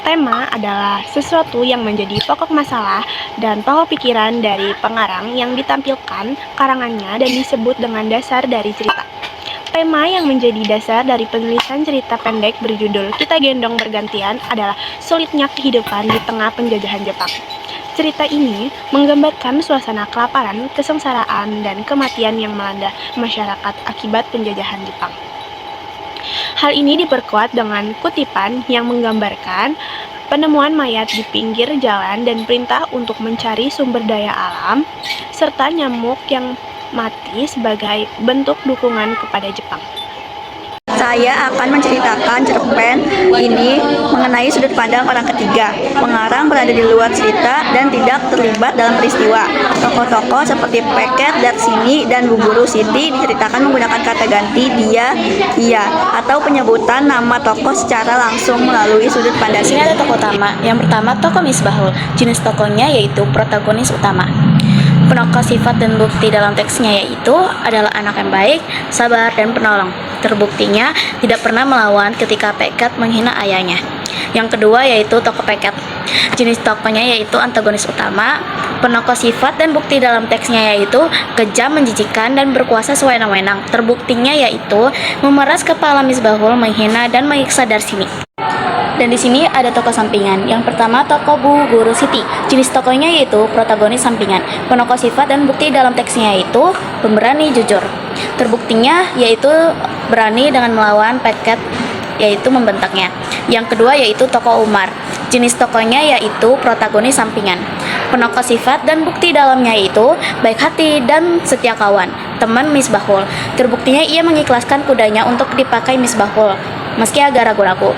Tema adalah sesuatu yang menjadi pokok masalah dan pokok pikiran dari pengarang yang ditampilkan karangannya dan disebut dengan dasar dari cerita. Tema yang menjadi dasar dari penulisan cerita pendek berjudul Kita Gendong Bergantian adalah sulitnya kehidupan di tengah penjajahan Jepang. Cerita ini menggambarkan suasana kelaparan, kesengsaraan, dan kematian yang melanda masyarakat akibat penjajahan Jepang. Hal ini diperkuat dengan kutipan yang menggambarkan penemuan mayat di pinggir jalan dan perintah untuk mencari sumber daya alam, serta nyamuk yang mati sebagai bentuk dukungan kepada Jepang. Saya akan menceritakan cerpen ini mengenai sudut pandang orang ketiga. Pengarang berada di luar cerita dan tidak terlibat dalam peristiwa. Tokoh-tokoh seperti Peket, Darsini, dan Bu Guru Siti diceritakan menggunakan kata ganti dia, ia, atau penyebutan nama tokoh secara langsung melalui sudut pandang. Di sini ada tokoh utama. Yang pertama tokoh Misbahul. Jenis tokohnya yaitu protagonis utama. Penokol sifat dan bukti dalam teksnya yaitu adalah anak yang baik, sabar, dan penolong. Terbuktinya tidak pernah melawan ketika Peket menghina ayahnya. Yang kedua yaitu tokoh Peket. Jenis tokohnya yaitu antagonis utama. Penokol sifat dan bukti dalam teksnya yaitu kejam, menjijikan, dan berkuasa sewenang-wenang. Terbuktinya yaitu memeras kepala Misbahul, menghina, dan menyiksa Darsini. Dan di sini ada tokoh sampingan. Yang pertama tokoh Bu Guru Siti. Jenis tokohnya yaitu protagonis sampingan. Penokol sifat dan bukti dalam teksnya yaitu pemberani jujur. Terbuktinya yaitu berani dengan melawan Peket, yaitu membentaknya. Yang kedua yaitu tokoh Umar. Jenis tokohnya yaitu protagonis sampingan. Penokol sifat dan bukti dalamnya yaitu baik hati dan setia kawan, teman Misbahul. Terbuktinya ia mengikhlaskan kudanya untuk dipakai Misbahul, meski agak ragu-ragu.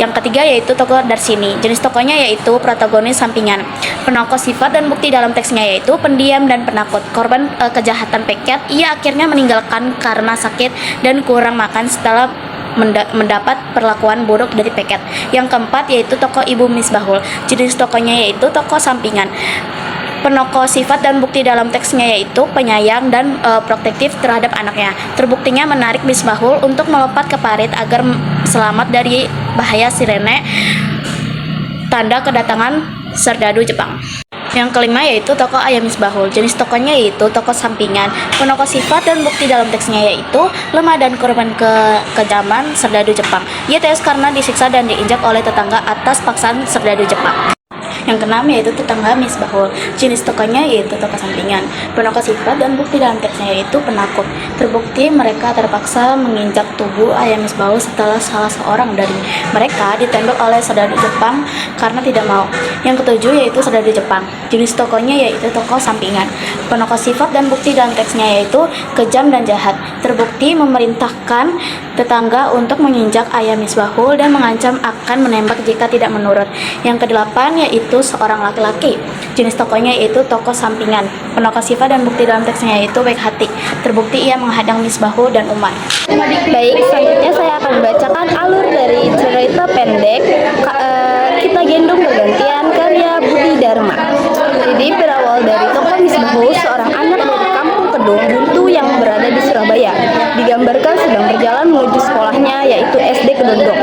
Yang ketiga yaitu tokoh Darsini. Jenis tokohnya yaitu protagonis sampingan. Penokol sifat dan bukti dalam teksnya yaitu pendiam dan penakut. Korban kejahatan Peket, ia akhirnya meninggalkan karena sakit dan kurang makan setelah mendapat perlakuan buruk dari Peket. Yang keempat yaitu tokoh Ibu Misbahul. Jenis tokohnya yaitu tokoh sampingan. Penokol sifat dan bukti dalam teksnya yaitu penyayang dan protektif terhadap anaknya. Terbuktinya menarik Misbahul untuk melompat ke parit agar selamat dari bahaya sirene, tanda kedatangan serdadu Jepang. Yang kelima yaitu tokoh Ayah Misbahul. Jenis tokohnya yaitu tokoh sampingan. Penokol sifat dan bukti dalam teksnya yaitu lemah dan korban kekejaman serdadu Jepang. Ia tewas karena disiksa dan diinjak oleh tetangga atas paksaan serdadu Jepang. Yang keenam yaitu tetangga Misbahul. Jenis tokohnya yaitu tokoh sampingan. Penokol sifat dan bukti dalam teksnya yaitu penakut. Terbukti mereka terpaksa menginjak tubuh Ayah Misbahul setelah salah seorang dari mereka ditembak oleh serdadu Jepang karena tidak mau. Yang ketujuh yaitu serdadu Jepang. Jenis tokohnya yaitu tokoh sampingan. Penokol sifat dan bukti dalam teksnya yaitu kejam dan jahat. Terbukti memerintahkan tetangga untuk menginjak Ayah Misbahul dan mengancam akan menembak jika tidak menurut. Yang kedelapan yaitu seorang laki-laki. Jenis tokohnya yaitu tokoh sampingan. Penokol sifat dan bukti dalam teksnya yaitu baik hati. Terbukti ia menghadang Misbahul dan Umar. Baik, selanjutnya saya akan membacakan alur dari cerita pendek Kita Gendong Bergantian karya Budi Dharma. Jadi berawal dari tokoh Misbahul, seorang anak dari kampung Kedung Buntu yang berada di Surabaya. Digambarkan sedang berjalan menuju sekolahnya yaitu SD Kedondong.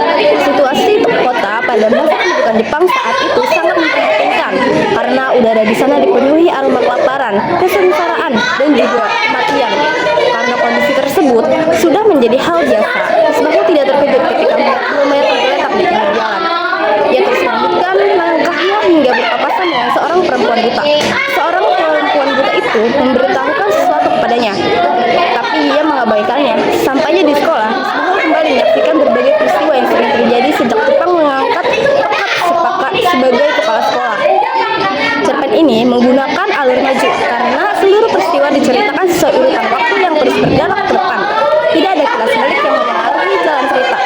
Situasi kota pada masa pendudukan Jepang saat itu sangat memprihatinkan karena udara di sana dipenuhi aroma kelaparan, kesengsaraan, dan juga kematian. Karena kondisi tersebut sudah menjadi hal biasa, Misbahul tidak terkejut ketika melihat mayat tergeletak di pinggir jalan. Ia terus melanjutkan langkahnya hingga berpapasan dengan seorang perempuan buta. Seorang perempuan buta itu memberitahukan sesuatu kepadanya, tapi ia mengabaikannya. Sampainya di sekolah, Misbahul kembali menyaksikan berbagai peristiwa yang sering terjadi sejak Jepang mengangkat Peket sebagai kepala sekolah. Cerpen ini menggunakan alur maju karena seluruh peristiwa diceritakan sesuai urutan waktu yang terus bergerak ke depan. Tidak ada kilas balik yang mempengaruhi jalan cerita.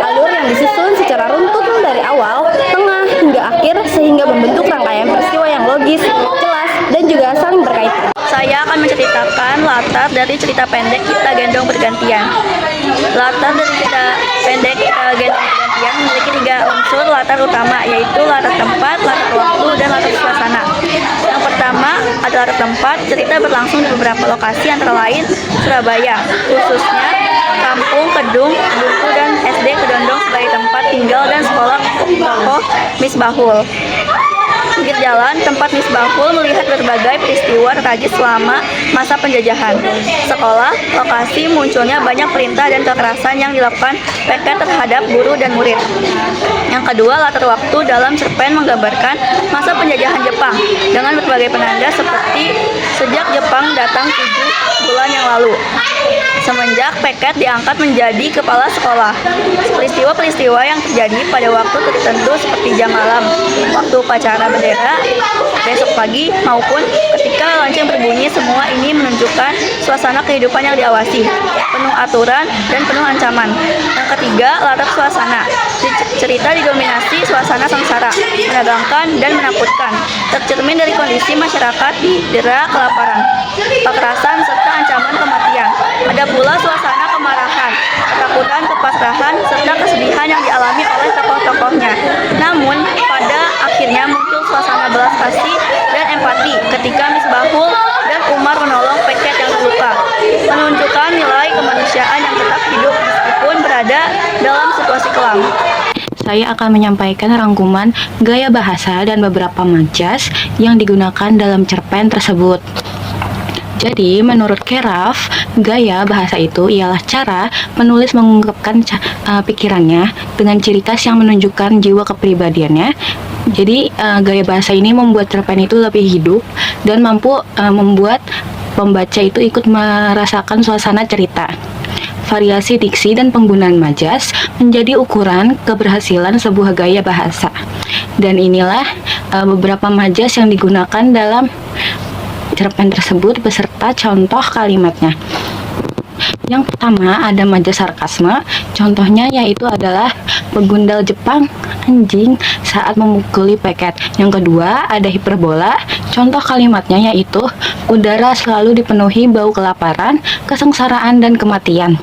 Alur yang disusun secara runtut dari awal, tengah, hingga akhir sehingga membentuk rangkaian peristiwa yang logis, jelas, dan juga saling berkaitan. Saya akan menceritakan latar dari cerita pendek Kita Gendong Bergantian. Latar dari cerita pendek Kita Gendong Bergantian pergantian memiliki 3 unsur latar utama, yaitu latar tempat, latar waktu, dan latar suasana. Yang pertama ada latar tempat. Cerita berlangsung di beberapa lokasi antara lain Surabaya, khususnya Kampung Kedung, Buku, dan SD Kedondong sebagai tempat tinggal dan sekolah tokoh Misbahul. Pinggir jalan tempat Misbahul melihat berbagai peristiwa tragis selama masa penjajahan. Sekolah, lokasi munculnya banyak perintah dan kekerasan yang dilakukan PK terhadap guru dan murid. Yang kedua, latar waktu dalam cerpen menggambarkan masa penjajahan Jepang dengan berbagai penanda seperti sejak Jepang datang 7 bulan yang lalu, semenjak Peket diangkat menjadi kepala sekolah. Peristiwa-peristiwa yang terjadi pada waktu tertentu seperti jam malam, waktu upacara bendera, besok pagi, maupun ketika lonceng berbunyi, semua ini menunjukkan suasana kehidupan yang diawasi, penuh aturan dan penuh ancaman. Yang ketiga, latar suasana. Cerita didominasi suasana sengsara, menegangkan dan menakutkan, tercermin dari kondisi masyarakat didera kelaparan, kekerasan, serta ancaman kematian. Ada pula suasana kemarahan, ketakutan, kepasrahan, serta kesedihan yang dialami oleh tokoh-tokohnya. Namun, pada akhirnya muncul suasana belas kasih dan empati ketika Misbahul dan Umar menolong Peket yang terluka, menunjukkan nilai kemanusiaan yang tetap hidup meskipun berada dalam situasi kelam. Saya akan menyampaikan rangkuman gaya bahasa dan beberapa majas yang digunakan dalam cerpen tersebut. Jadi, menurut Keraf, gaya bahasa itu ialah cara penulis mengungkapkan pikirannya dengan ciri khas yang menunjukkan jiwa kepribadiannya. Jadi, gaya bahasa ini membuat cerpen itu lebih hidup dan mampu membuat pembaca itu ikut merasakan suasana cerita. Variasi diksi dan penggunaan majas menjadi ukuran keberhasilan sebuah gaya bahasa. Dan inilah beberapa majas yang digunakan dalam cerpen tersebut beserta contoh kalimatnya. Yang pertama ada majas sarkasme, contohnya yaitu adalah begundal Jepang anjing saat memukuli Peket. Yang kedua ada hiperbola, contoh kalimatnya yaitu udara selalu dipenuhi bau kelaparan, kesengsaraan, dan kematian.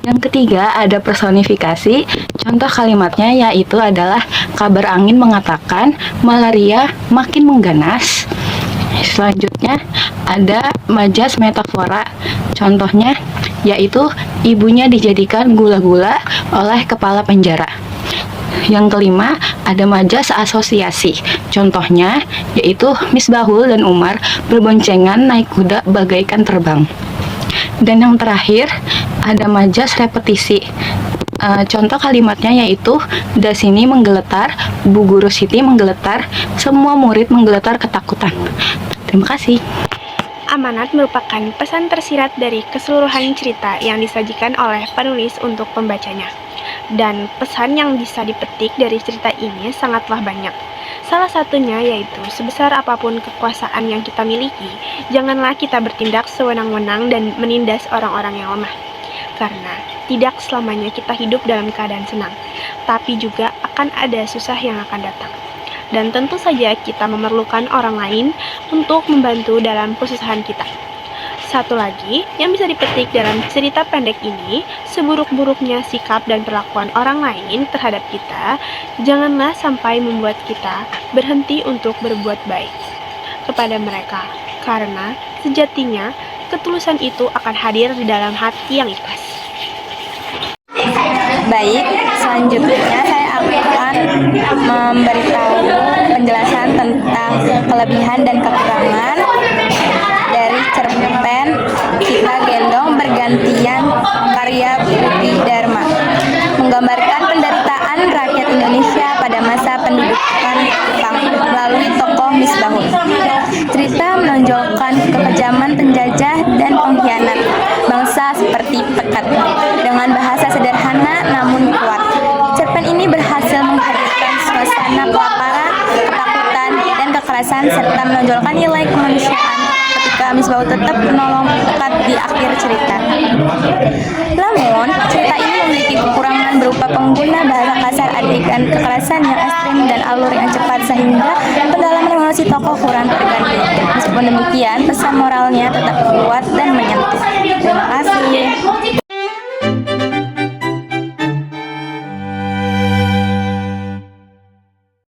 Yang ketiga ada personifikasi, contoh kalimatnya yaitu adalah kabar angin mengatakan malaria makin mengganas. Selanjutnya ada majas metafora, contohnya yaitu ibunya dijadikan gula-gula oleh kepala penjara. Yang kelima ada majas asosiasi, contohnya yaitu Misbahul dan Umar berboncengan naik kuda bagaikan terbang. Dan yang terakhir ada majas repetisi, contoh kalimatnya yaitu Dasini menggeletar, Bu Guru Siti menggeletar, semua murid menggeletar ketakutan. Terima kasih. Amanat merupakan pesan tersirat dari keseluruhan cerita yang disajikan oleh penulis untuk pembacanya. Dan pesan yang bisa dipetik dari cerita ini sangatlah banyak. Salah satunya yaitu sebesar apapun kekuasaan yang kita miliki, janganlah kita bertindak sewenang-wenang dan menindas orang-orang yang lemah. Karena tidak selamanya kita hidup dalam keadaan senang, tapi juga akan ada susah yang akan datang. Dan tentu saja kita memerlukan orang lain untuk membantu dalam kesusahan kita. Satu lagi yang bisa dipetik dalam cerita pendek ini, seburuk-buruknya sikap dan perlakuan orang lain terhadap kita, janganlah sampai membuat kita berhenti untuk berbuat baik kepada mereka, karena sejatinya ketulusan itu akan hadir di dalam hati yang ikhlas. Baik, selanjutnya saya akan memberitahu penjelasan tentang kelebihan dan kekurangan dari cerpen Kita Gendong Bergantian karya Putih Dharma, menggambarkan penderitaan rakyat Indonesia pada masa pendudukan Jepang melalui tokoh Misbahul. Cerita menonjolkan kekejaman penjajah dan pengkhianat bangsa seperti Peket dengan bahasa sederhana namun kuat. Cerpen ini berhasil menghadirkan suasana kelaparan, ketakutan, dan kekerasan serta menonjolkan nilai kemanusiaan ketika Misbahul tetap menolong Peket di akhir cerita. Namun, cerita ini memiliki kekurangan berupa pengguna bahasa kasar, adegan kekerasan yang ekstrim, dan alur yang cepat sehingga pendalaman emosi tokoh kurang tergali. Meskipun demikian, pesan moralnya tetap kuat dan menyentuh. Terima kasih.